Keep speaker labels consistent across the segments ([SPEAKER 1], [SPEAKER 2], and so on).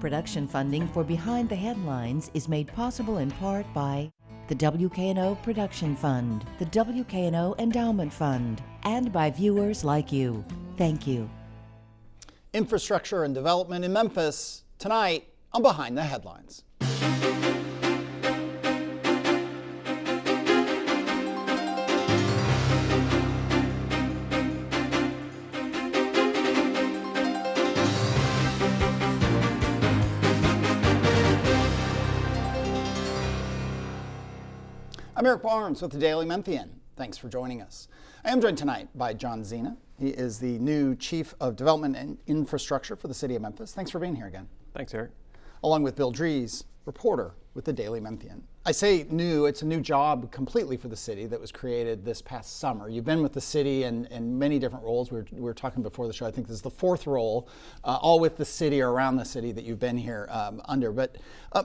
[SPEAKER 1] production funding for Behind the Headlines is made possible in part by the WKNO Production Fund, the WKNO Endowment Fund, and by viewers like you. Thank you.
[SPEAKER 2] Infrastructure and development in Memphis tonight on Behind the Headlines. I'm Eric Barnes with the Daily Memphian. Thanks for joining us. I am joined tonight by John Zeanah. He is the new Chief of Development and Infrastructure for the City of Memphis. Thanks for being here again.
[SPEAKER 3] Thanks, Eric.
[SPEAKER 2] Along with Bill Dries, reporter with the Daily Memphian. I say new, it's a new job completely for the city that was created this past summer. You've been with the city in many different roles. We were talking before the show. I think this is the fourth role, all with the city or around the city that you've been here under. But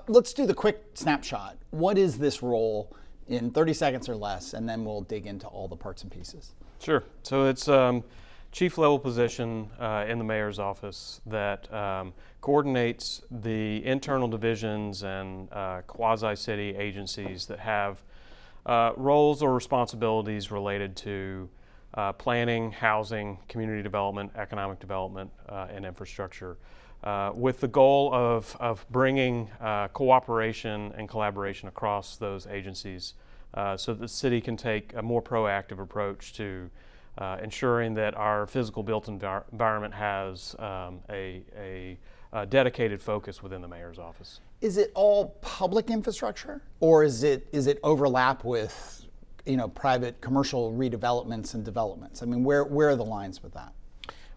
[SPEAKER 2] let's do the quick snapshot. What is this role in 30 seconds or less, and then we'll dig into all the parts and pieces.
[SPEAKER 3] Sure. So it's chief level position in the mayor's office that coordinates the internal divisions and quasi-city agencies that have roles or responsibilities related to planning, housing, community development, economic development, and infrastructure. With the goal of bringing cooperation and collaboration across those agencies so that the city can take a more proactive approach to ensuring that our physical built environment has a dedicated focus within the mayor's office.
[SPEAKER 2] Is it all public infrastructure, or is it overlap with private commercial redevelopments and developments? I mean, where are the lines with that?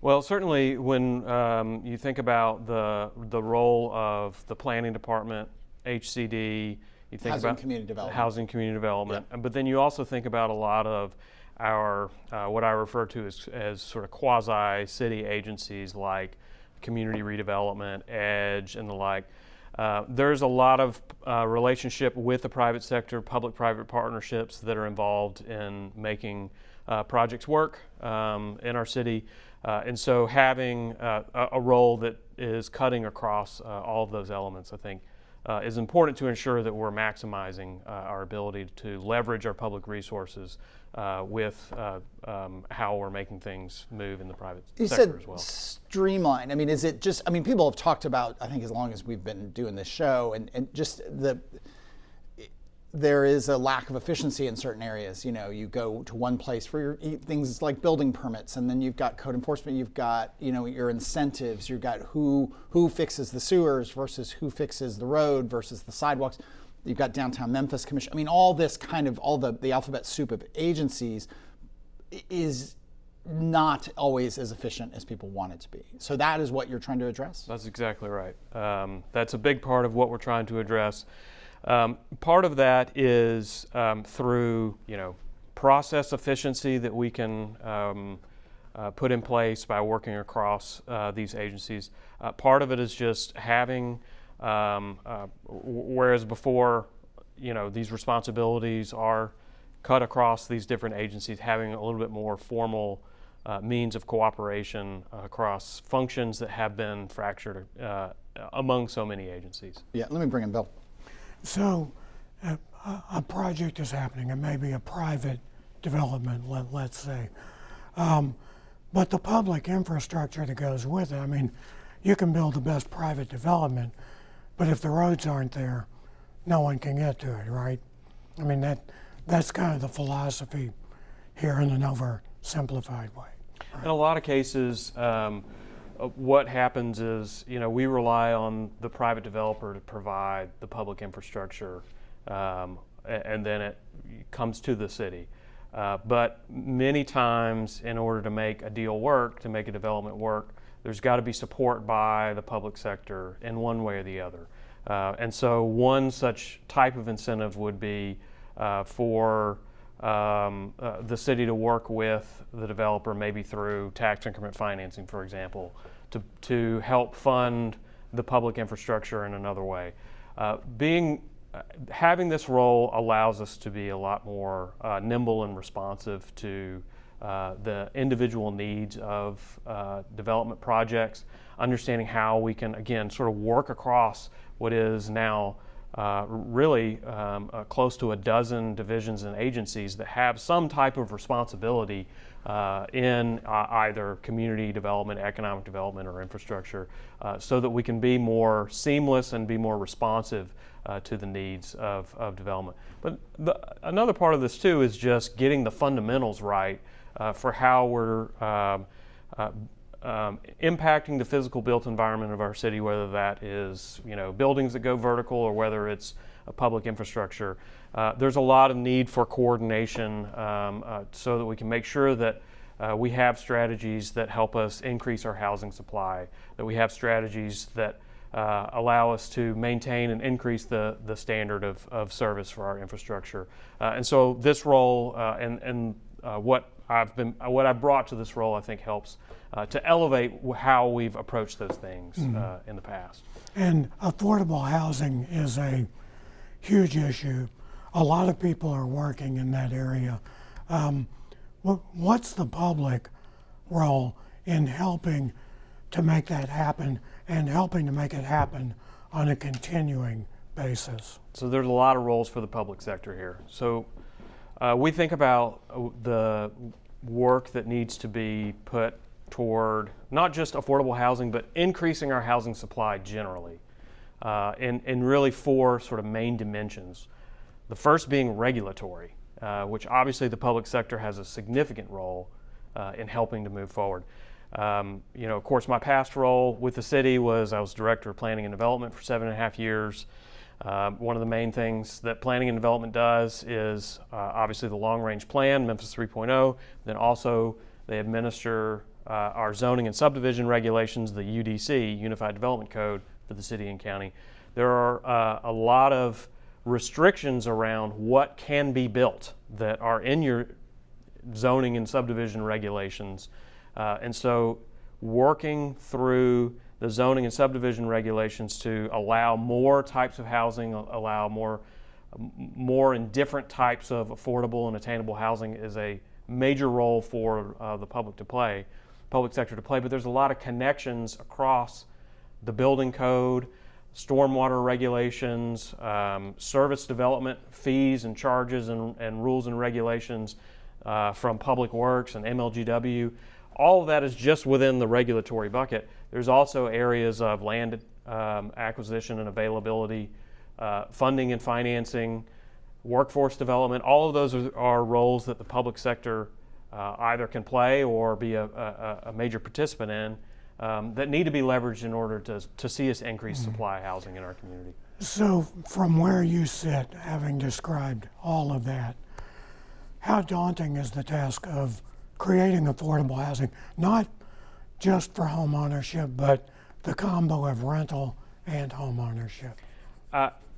[SPEAKER 3] Well, certainly when you think about the role of the planning department, HCD, you think
[SPEAKER 2] housing
[SPEAKER 3] about
[SPEAKER 2] community development.
[SPEAKER 3] Housing community development,
[SPEAKER 2] Yep.
[SPEAKER 3] But then you also think about a lot of our what I refer to as sort of quasi-city agencies like community redevelopment, EDGE, and the like. There's a lot of relationship with the private sector, public-private partnerships that are involved in making projects work in our city. And so having a role that is cutting across all of those elements, I think, is important to ensure that we're maximizing our ability to leverage our public resources with how we're making things move in the private sector as well.
[SPEAKER 2] You said streamline. I mean, is it just, people have talked about, I think as long as we've been doing this show, and just there is a lack of efficiency in certain areas. You go to one place for your things like building permits, and then you've got code enforcement, you've got, your incentives, you've got who fixes the sewers versus who fixes the road versus the sidewalks. You've got Downtown Memphis Commission. All this kind of, all the alphabet soup of agencies is not always as efficient as people want it to be. So that is what you're trying to address?
[SPEAKER 3] That's exactly right. That's a big part of what we're trying to address. Part of that is through, process efficiency that we can put in place by working across these agencies. Part of it is just having, whereas before, these responsibilities are cut across these different agencies, having a little bit more formal means of cooperation across functions that have been fractured among so many agencies.
[SPEAKER 2] Yeah, let me bring in Bill.
[SPEAKER 4] So a project is happening, it may be a private development, let's say, but the public infrastructure that goes with it, you can build the best private development, but if the roads aren't there, no one can get to it, right? That's kind of the philosophy here in an oversimplified way. Right?
[SPEAKER 3] In a lot of cases, what happens is, we rely on the private developer to provide the public infrastructure, and then it comes to the city. But many times, in order to make a deal work, to make a development work, there's got to be support by the public sector in one way or the other. And so one such type of incentive would be for the city to work with the developer, maybe through tax increment financing, for example, to help fund the public infrastructure in another way. Having this role allows us to be a lot more nimble and responsive to the individual needs of development projects, understanding how we can, again, sort of work across what is now really close to a dozen divisions and agencies that have some type of responsibility in either community development, economic development, or infrastructure, so that we can be more seamless and be more responsive to the needs of development. But another part of this too is just getting the fundamentals right for how we're impacting the physical built environment of our city, whether that is buildings that go vertical or whether it's a public infrastructure. There's a lot of need for coordination so that we can make sure that we have strategies that help us increase our housing supply, that we have strategies that allow us to maintain and increase the standard of service for our infrastructure. And so this role and what I've brought to this role, I think, helps to elevate how we've approached those things in the past.
[SPEAKER 4] And affordable housing is a huge issue. A lot of people are working in that area. What's the public role in helping to make that happen and helping to make it happen on a continuing basis?
[SPEAKER 3] So there's a lot of roles for the public sector here. So we think about the work that needs to be put toward not just affordable housing, but increasing our housing supply generally, in really four sort of main dimensions. The first being regulatory, which obviously the public sector has a significant role in helping to move forward. Of course, my past role with the city was I was Director of Planning and Development for 7.5 years. One of the main things that planning and development does is obviously the long-range plan, Memphis 3.0, then also they administer our zoning and subdivision regulations, the UDC, Unified Development Code, for the city and county. There are a lot of restrictions around what can be built that are in your zoning and subdivision regulations. And so working through the zoning and subdivision regulations to allow more types of housing, allow more and different types of affordable and attainable housing is a major role for the public sector to play. But there's a lot of connections across the building code, stormwater regulations, service development fees and charges and rules and regulations from Public Works and MLGW. All of that is just within the regulatory bucket. There's also areas of land acquisition and availability, funding and financing, workforce development. All of those are roles that the public sector either can play or be a major participant in that need to be leveraged in order to see us increase supply housing in our community.
[SPEAKER 4] So from where you sit, having described all of that, how daunting is the task of creating affordable housing, not just for home ownership, but the combo of rental and home ownership?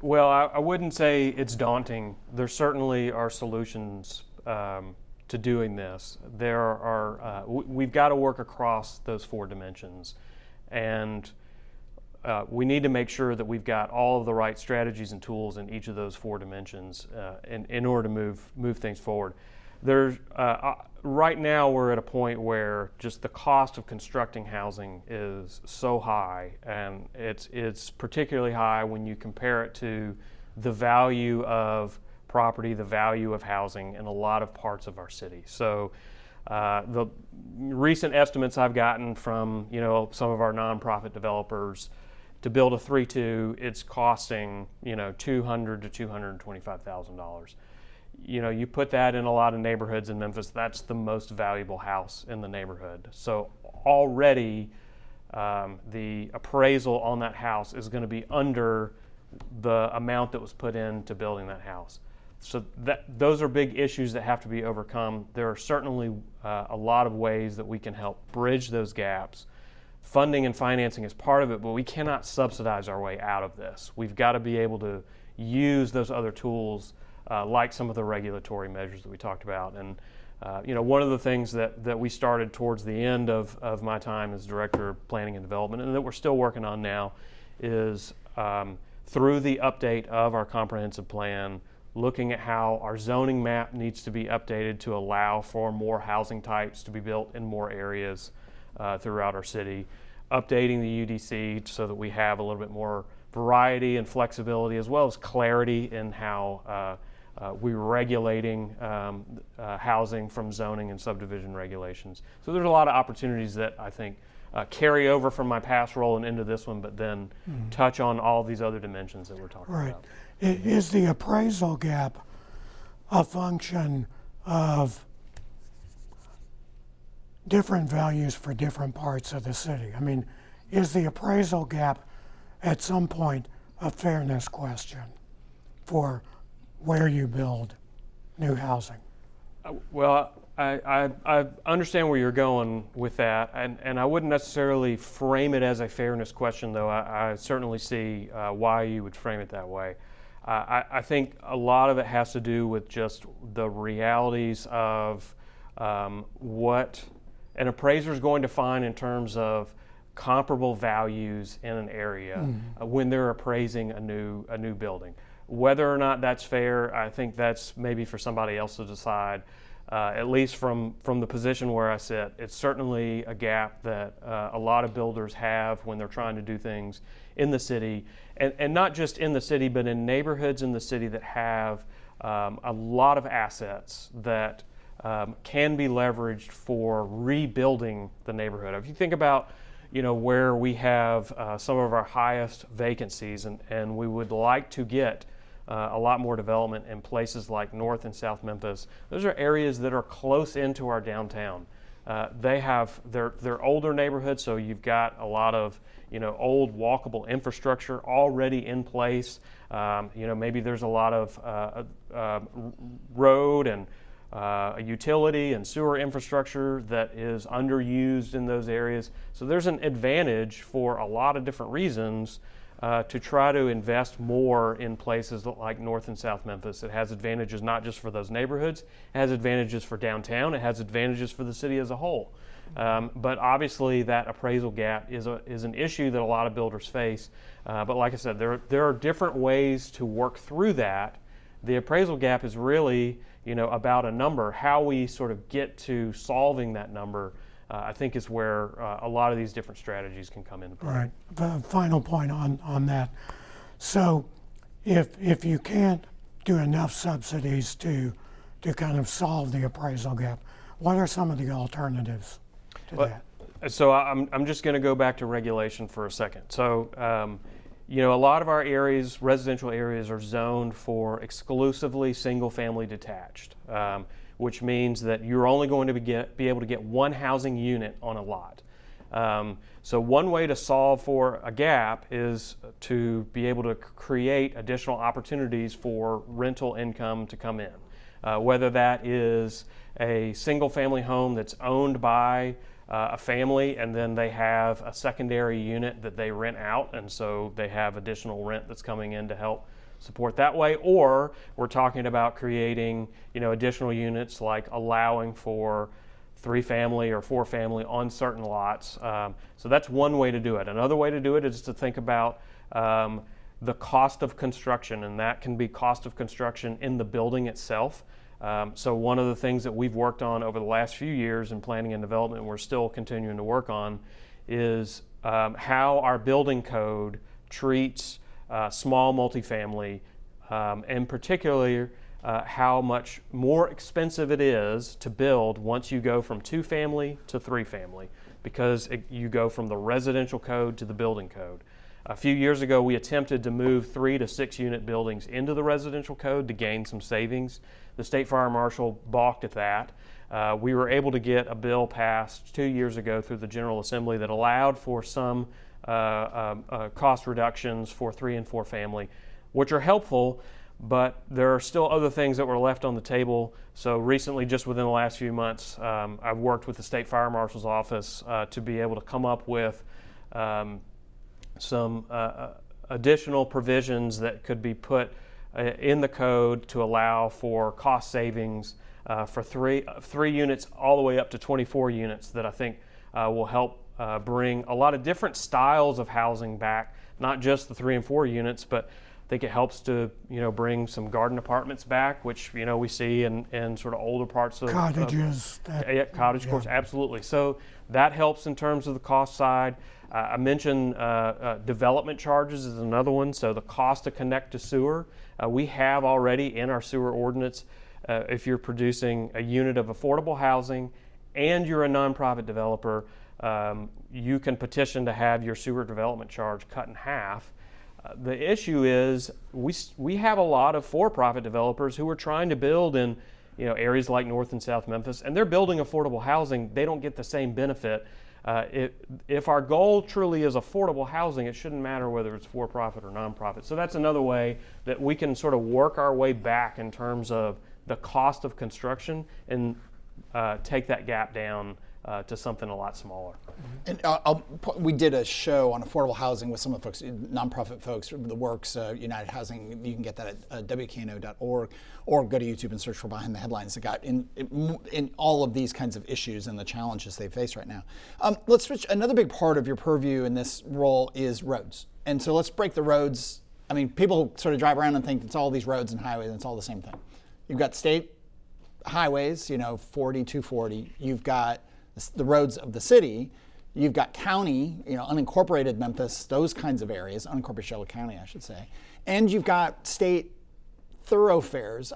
[SPEAKER 3] Well, I wouldn't say it's daunting. There certainly are solutions to doing this. We've got to work across those four dimensions, and we need to make sure that we've got all of the right strategies and tools in each of those four dimensions in order to move things forward. Right now we're at a point where just the cost of constructing housing is so high, and it's particularly high when you compare it to the value of property, the value of housing in a lot of parts of our city. So the recent estimates I've gotten from some of our nonprofit developers, to build a 3.2, it's costing $200,000 to $225,000. You put that in a lot of neighborhoods in Memphis, that's the most valuable house in the neighborhood. So already the appraisal on that house is going to be under the amount that was put into building that house. So those are big issues that have to be overcome. There are certainly a lot of ways that we can help bridge those gaps. Funding and financing is part of it, but we cannot subsidize our way out of this. We've got to be able to use those other tools like some of the regulatory measures that we talked about. And one of the things that we started towards the end of my time as Director of Planning and Development, and that we're still working on now, is through the update of our comprehensive plan, looking at how our zoning map needs to be updated to allow for more housing types to be built in more areas throughout our city, updating the UDC so that we have a little bit more variety and flexibility, as well as clarity in how we're regulating housing from zoning and subdivision regulations. So there's a lot of opportunities that I think carry over from my past role and into this one, but then touch on all these other dimensions that we're talking about.
[SPEAKER 4] Is the appraisal gap a function of different values for different parts of the city? I mean, is the appraisal gap at some point a fairness question for where you build new housing?
[SPEAKER 3] Well, I understand where you're going with that, and I wouldn't necessarily frame it as a fairness question, though I certainly see why you would frame it that way. I think a lot of it has to do with just the realities of what an appraiser is going to find in terms of comparable values in an area when they're appraising a new building. Whether or not that's fair, I think that's maybe for somebody else to decide. At least from the position where I sit, it's certainly a gap that a lot of builders have when they're trying to do things in the city, and not just in the city, but in neighborhoods in the city that have a lot of assets that can be leveraged for rebuilding the neighborhood. If you think about where we have some of our highest vacancies, and we would like to get a lot more development in places like North and South Memphis. Those are areas that are close into our downtown. They're older neighborhoods, so you've got a lot of old walkable infrastructure already in place. Maybe there's a lot of road and utility and sewer infrastructure that is underused in those areas. So there's an advantage for a lot of different reasons to try to invest more in places like North and South Memphis. It has advantages not just for those neighborhoods, it has advantages for downtown, it has advantages for the city as a whole. But obviously that appraisal gap is an issue that a lot of builders face. But like I said, there are different ways to work through that. The appraisal gap is really about a number. How we sort of get to solving that number I think is where a lot of these different strategies can come into play.
[SPEAKER 4] Right. The final point on that. So if you can't do enough subsidies to kind of solve the appraisal gap, what are some of the alternatives to that?
[SPEAKER 3] So I'm just going to go back to regulation for a second. So a lot of our areas, residential areas, are zoned for exclusively single-family detached, which means that you're only going to be able to get one housing unit on a lot. So one way to solve for a gap is to be able to create additional opportunities for rental income to come in, whether that is a single-family home that's owned by a family, and then they have a secondary unit that they rent out, and so they have additional rent that's coming in to help support that way. Or we're talking about creating additional units, like allowing for 3-family or 4-family on certain lots. So that's one way to do it. Another way to do it is to think about the cost of construction, and that can be cost of construction in the building itself. So one of the things that we've worked on over the last few years in planning and development, and we're still continuing to work on, is how our building code treats small multifamily, and particularly how much more expensive it is to build once you go from 2-family to 3-family, because you go from the residential code to the building code. A few years ago, we attempted to move 3 to 6 unit buildings into the residential code to gain some savings. The state fire marshal balked at that. We were able to get a bill passed 2 years ago through the General Assembly that allowed for some cost reductions for 3 and 4 family, which are helpful, but there are still other things that were left on the table. So recently, just within the last few months, I've worked with the state fire marshal's office to be able to come up with some additional provisions that could be put in the code to allow for cost savings for 3 units all the way up to 24 units that I think will help bring a lot of different styles of housing back, not just the 3 and 4 units, but I think it helps to bring some garden apartments back, which we see in sort of older parts of
[SPEAKER 4] cottages.
[SPEAKER 3] Cottage course, absolutely. So that helps in terms of the cost side. I mentioned development charges is another one. So the cost to connect to sewer, we have already in our sewer ordinance. If you're producing a unit of affordable housing and you're a nonprofit developer, you can petition to have your sewer development charge cut in half. The issue is we have a lot of for-profit developers who are trying to build in areas like North and South Memphis, and they're building affordable housing. They don't get the same benefit. If our goal truly is affordable housing, it shouldn't matter whether it's for-profit or nonprofit. So that's another way that we can sort of work our way back in terms of the cost of construction and take that gap down to something a lot smaller.
[SPEAKER 2] And we did a show on affordable housing with some of the folks, nonprofit folks, the Works, United Housing. You can get that at wkno.org, or go to YouTube and search for Behind the Headlines. It got in all of these kinds of issues and the challenges they face right now. Let's switch. Another big part of your purview in this role is roads. And so let's break the roads. I mean, people sort of drive around and think it's all these roads and highways and it's all the same thing. You've got state highways, 40, 240. You've got the roads of the city. You've got county, unincorporated Memphis, those kinds of areas, unincorporated Charlotte County, I should say. And you've got state thoroughfares.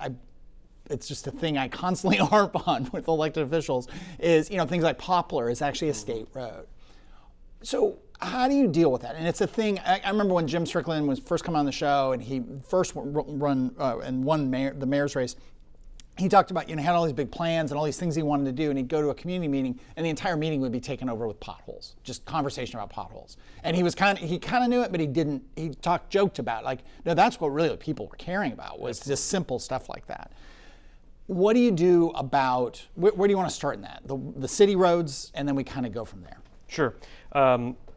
[SPEAKER 2] It's just a thing I constantly harp on with elected officials is, things like Poplar is actually a state road. So how do you deal with that? And it's a thing, I remember when Jim Strickland was first coming on the show and he first run and won the mayor's race, he talked about, had all these big plans and all these things he wanted to do, and he'd go to a community meeting, and the entire meeting would be taken over with potholes, just conversation about potholes. And he kind of knew it, but he joked about it, like, no, that's what really people were caring about, was just simple stuff like that. What do you do about, where do you want to start in that? The city roads, and then we kind of go from there.
[SPEAKER 3] Sure.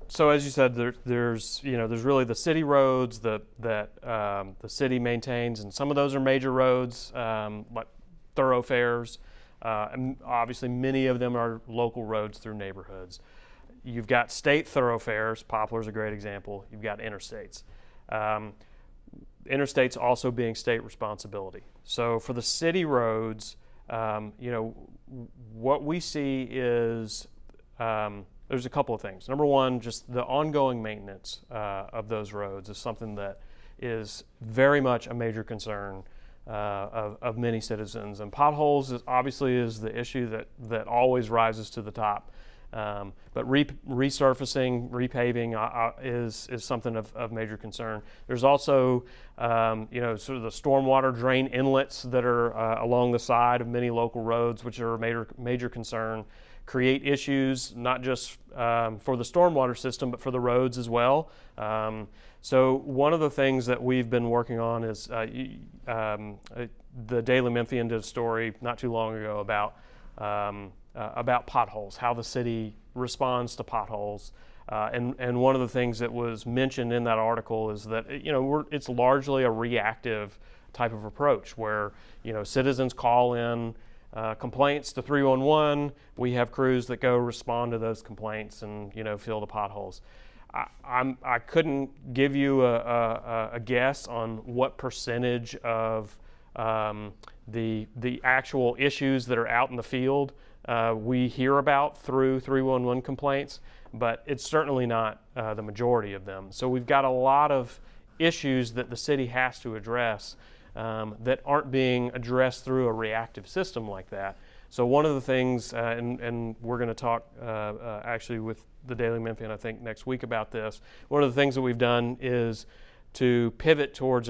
[SPEAKER 3] So as you said, there's really the city roads that the city maintains, and some of those are major roads, like thoroughfares, and obviously many of them are local roads through neighborhoods. You've got state thoroughfares. Poplar's a great example. You've got interstates. Interstates also being state responsibility. So for the city roads, what we see is there's a couple of things. Number one, just the ongoing maintenance of those roads is something that is very much a major concern of many citizens. And potholes obviously is the issue that always rises to the top. But resurfacing, repaving is something of major concern. There's also, sort of the stormwater drain inlets that are along the side of many local roads, which are a major concern. Create issues not just for the stormwater system, but for the roads as well. So one of the things that we've been working on is the Daily Memphian did a story not too long ago about potholes, how the city responds to potholes. And one of the things that was mentioned in that article is that it's largely a reactive type of approach where citizens call in complaints to 311. We have crews that go respond to those complaints and fill the potholes. I couldn't give you a guess on what percentage of the actual issues that are out in the field we hear about through 311 complaints, but it's certainly not the majority of them. So we've got a lot of issues that the city has to address that aren't being addressed through a reactive system like that. So one of the things, and we're going to talk actually with the Daily Memphian, I think, next week about this. One of the things that we've done is to pivot towards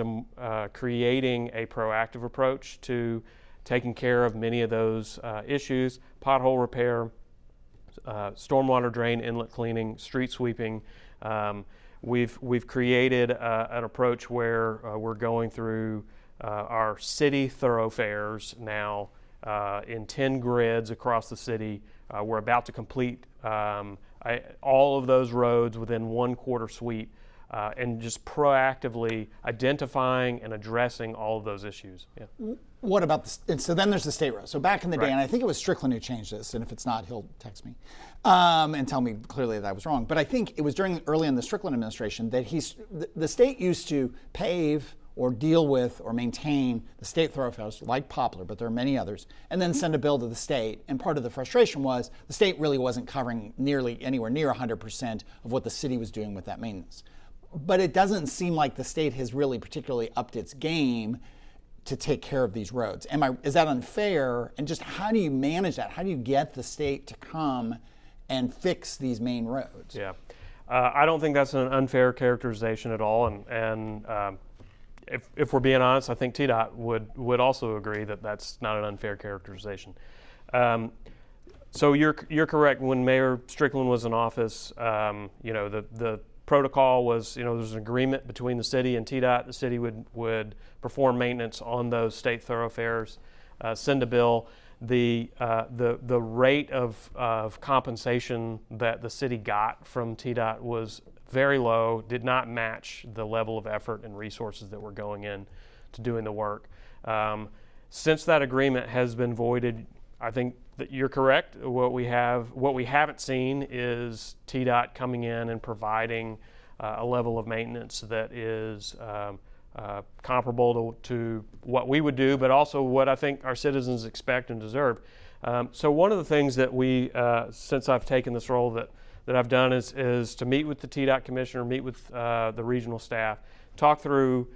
[SPEAKER 3] creating a proactive approach to taking care of many of those issues: pothole repair, stormwater drain inlet cleaning, street sweeping. We've created an approach where we're going through our city thoroughfares now in 10 grids across the city. We're about to complete all of those roads within 1 quarter sweep. and just proactively identifying and addressing all of those issues. Yeah.
[SPEAKER 2] What about this? And so then there's the state road. So back in the day,
[SPEAKER 3] Right.
[SPEAKER 2] and I think it was Strickland who changed this, and if it's not, he'll text me and tell me clearly that I was wrong. But I think it was early in the Strickland administration that the state used to pave or deal with or maintain the state thoroughfares like Poplar, but there are many others, and then send a bill to the state. And part of the frustration was the state really wasn't covering anywhere near 100% of what the city was doing with that maintenance. But it doesn't seem like the state has really particularly upped its game to take care of these roads. Is that unfair? And just how do you manage that? How do you get the state to come and fix these main roads?
[SPEAKER 3] Yeah, I don't think that's an unfair characterization at all. And if we're being honest, I think TDOT would also agree that that's not an unfair characterization. So you're correct. When Mayor Strickland was in office, the protocol was, there was an agreement between the city and TDOT. The city would perform maintenance on those state thoroughfares, send a bill. The rate of compensation that the city got from TDOT was very low, did not match the level of effort and resources that were going in to doing the work. Since that agreement has been voided, I think that you're correct. What we haven't seen is TDOT coming in and providing a level of maintenance that is comparable to what we would do, but also what I think our citizens expect and deserve. So one of the things that since I've taken this role that I've done is to meet with the TDOT commissioner, meet with the regional staff, talk through,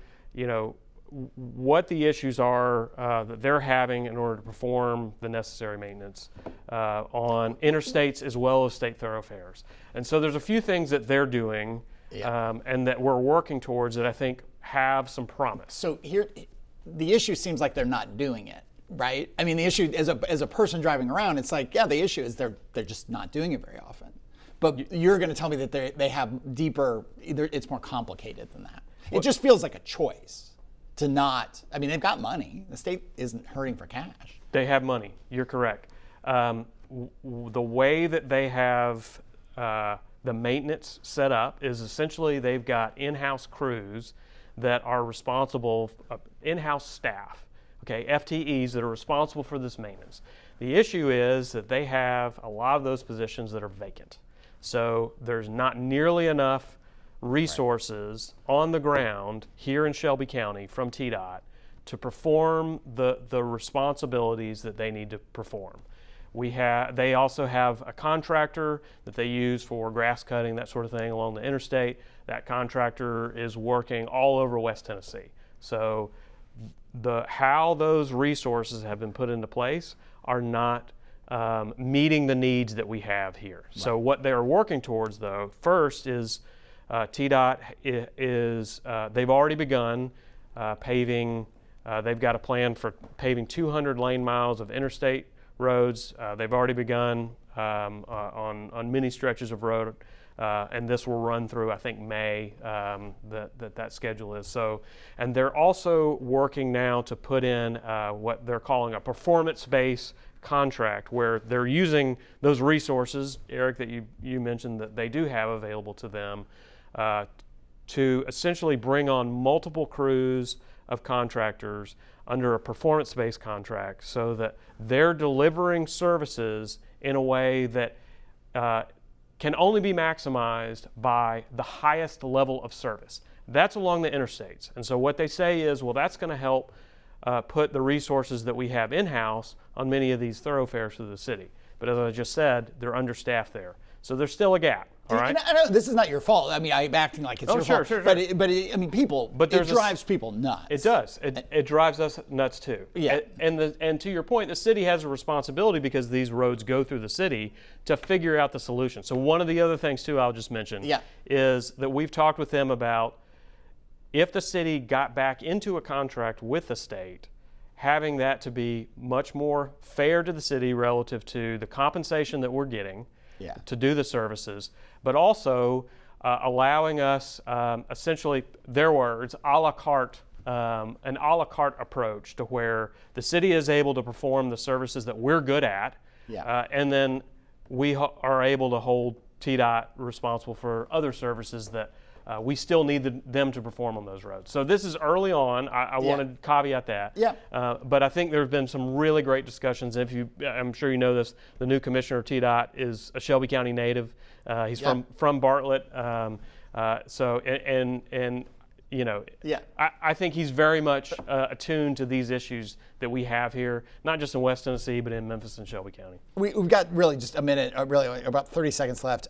[SPEAKER 3] what the issues are that they're having in order to perform the necessary maintenance on interstates as well as state thoroughfares. And so there's a few things that they're doing and that we're working towards that I think have some promise.
[SPEAKER 2] So here, the issue seems like they're not doing it, right? I mean, the issue as a person driving around, it's like, the issue is they're just not doing it very often. But you're going to tell me that they have deeper, it's more complicated than that. It just feels like a choice to not, they've got money. The state isn't hurting for cash.
[SPEAKER 3] They have money, you're correct. The way that they have the maintenance set up is essentially they've got in-house crews that are responsible, in-house staff, FTEs that are responsible for this maintenance. The issue is that they have a lot of those positions that are vacant. So there's not nearly enough resources on the ground here in Shelby County from TDOT to perform the responsibilities that they need to perform. They also have a contractor that they use for grass cutting, that sort of thing along the interstate. That contractor is working all over West Tennessee. So how those resources have been put into place are not meeting the needs that we have here. Right. So what they're working towards, though, first is TDOT they've already begun paving. They've got a plan for paving 200 lane miles of interstate roads. They've already begun on many stretches of road, and this will run through, I think, May, that schedule is. So, and they're also working now to put in what they're calling a performance-based contract, where they're using those resources, Eric, that you mentioned that they do have available to them, to essentially bring on multiple crews of contractors under a performance-based contract so that they're delivering services in a way that can only be maximized by the highest level of service. That's along the interstates. And so what they say is, well, that's going to help put the resources that we have in-house on many of these thoroughfares through the city. But as I just said, they're understaffed there. So there's still a gap. All right.
[SPEAKER 2] And I know this is not your fault. I'm acting like it's your fault. Sure. But it drives people nuts.
[SPEAKER 3] It does. It drives us nuts too.
[SPEAKER 2] Yeah.
[SPEAKER 3] And to your point, the city has a responsibility because these roads go through the city to figure out the solution. So one of the other things too, I'll just mention, is that we've talked with them about if the city got back into a contract with the state, having that to be much more fair to the city relative to the compensation that we're getting. To do the services, but also allowing us essentially, their words, an a la carte approach to where the city is able to perform the services that we're good at, and then we are able to hold TDOT responsible for other services that we still need them to perform on those roads. So this is early on. I wanted to caveat that.
[SPEAKER 2] Yeah.
[SPEAKER 3] But I think there have been some really great discussions. I'm sure you know this, the new commissioner of TDOT is a Shelby County native. He's from Bartlett. I think he's very much attuned to these issues that we have here, not just in West Tennessee, but in Memphis and Shelby County.
[SPEAKER 2] We've got really just a minute, really about 30 seconds left.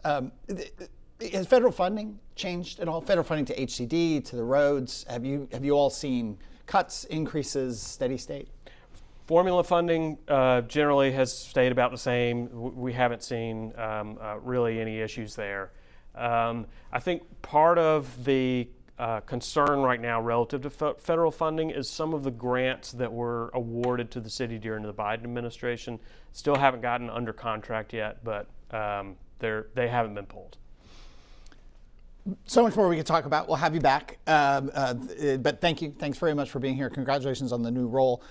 [SPEAKER 2] Has federal funding changed at all? Federal funding to HCD, to the roads? Have you all seen cuts, increases, steady state?
[SPEAKER 3] Formula funding generally has stayed about the same. We haven't seen really any issues there. I think part of the concern right now relative to federal funding is some of the grants that were awarded to the city during the Biden administration still haven't gotten under contract yet, but they haven't been pulled.
[SPEAKER 2] So much more we could talk about. We'll have you back. But thank you. Thanks very much for being here. Congratulations on the new role.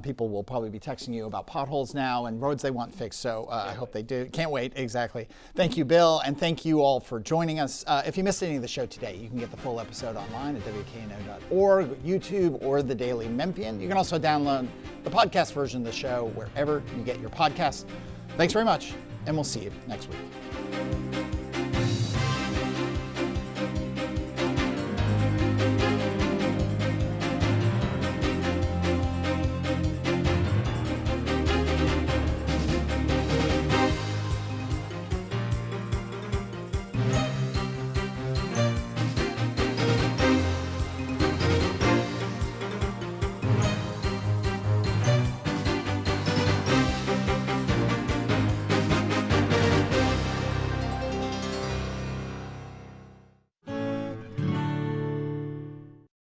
[SPEAKER 2] People will probably be texting you about potholes now and roads they want fixed. So I hope they do. Can't wait. Exactly. Thank you, Bill. And thank you all for joining us. If you missed any of the show today, you can get the full episode online at WKNO.org, YouTube, or the Daily Memphian. You can also download the podcast version of the show wherever you get your podcasts. Thanks very much, and we'll see you next week.